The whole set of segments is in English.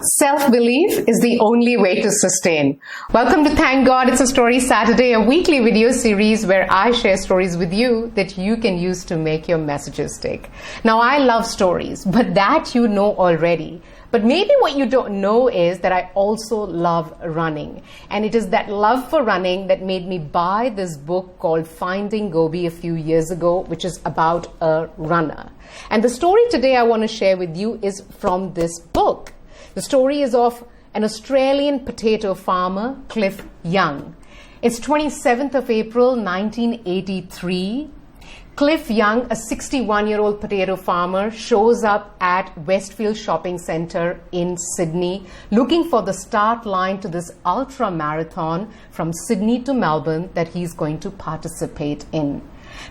Self-belief is the only way to sustain. Welcome to Thank God It's a Story Saturday, a weekly video series where I share stories with you that you can use to make your messages stick. Now, I love stories, but that you know already. But maybe what you don't know is that I also love running. And it is that love for running that made me buy this book called Finding Gobi a few years ago, which is about a runner. And the story today I want to share with you is from this book. The story is of an Australian potato farmer, Cliff Young. It's 27th of April, 1983. Cliff Young, a 61-year-old potato farmer, shows up at Westfield Shopping Centre in Sydney looking for the start line to this ultra marathon from Sydney to Melbourne that he's going to participate in.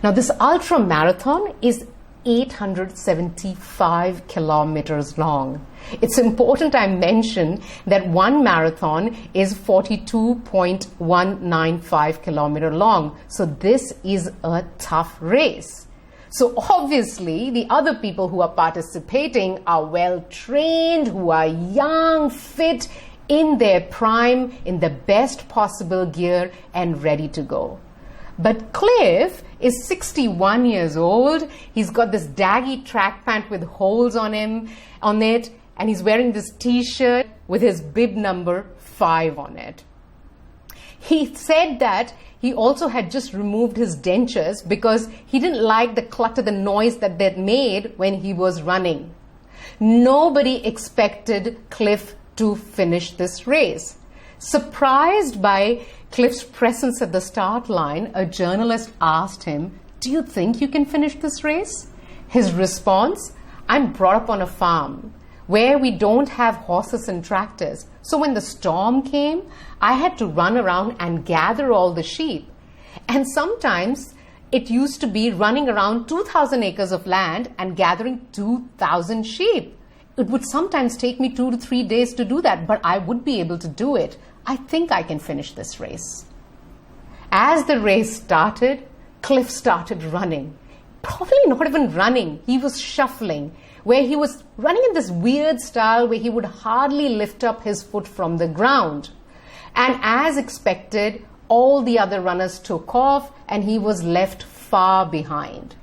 Now, this ultra marathon is 875 kilometers long. It's important I mention that one marathon is 42.195 kilometers long. So this is a tough race. So obviously the other people who are participating are well trained, who are young, fit, in their prime, in the best possible gear and ready to go. But Cliff is 61 years old. He's got this daggy track pant with holes on it, and he's wearing this t-shirt with his bib number 5 on it. He said that he also had just removed his dentures because he didn't like the clutter, the noise that they'd made when he was running. Nobody expected Cliff to finish this race. Surprised by Cliff's presence at the start line, a journalist asked him, "Do you think you can finish this race?" His response, "I'm brought up on a farm where we don't have horses and tractors. So when the storm came, I had to run around and gather all the sheep. And sometimes it used to be running around 2,000 acres of land and gathering 2,000 sheep. It would sometimes take me 2 to 3 days to do that, but I would be able to do it. I think I can finish this race." As the race started, Cliff started running. Probably not even running. He was shuffling, where he was running in this weird style where he would hardly lift up his foot from the ground. And as expected, all the other runners took off and he was left far behind.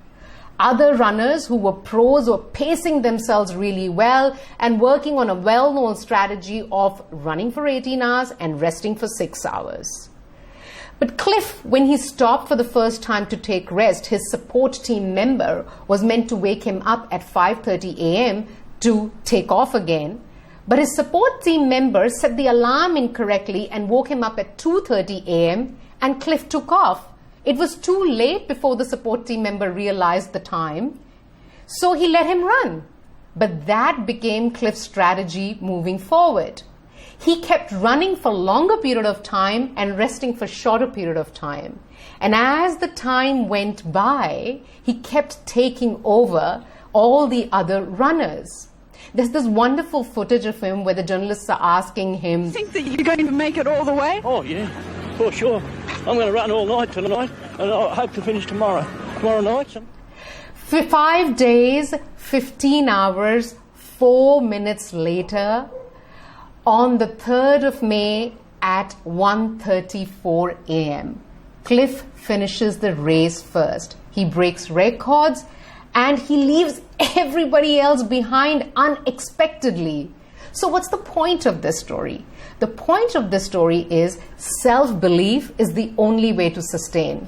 Other runners who were pros were pacing themselves really well and working on a well-known strategy of running for 18 hours and resting for 6 hours. But Cliff, when he stopped for the first time to take rest, his support team member was meant to wake him up at 5:30 a.m. to take off again. But his support team member set the alarm incorrectly and woke him up at 2:30 a.m. and Cliff took off. It was too late before the support team member realized the time, so he let him run. But that became Cliff's strategy moving forward. He kept running for longer period of time and resting for shorter period of time. And as the time went by, he kept taking over all the other runners. There's this wonderful footage of him where the journalists are asking him, "Think that you're going to make it all the way?" Oh, yeah, for sure. I'm going to run all night tonight, and I hope to finish tomorrow night. 5 days, 15 hours, 4 minutes later, on the 3rd of May at 1:34 a.m., Cliff finishes the race first. He breaks records and he leaves everybody else behind unexpectedly. So what's the point of this story? The point of this story is self-belief is the only way to sustain.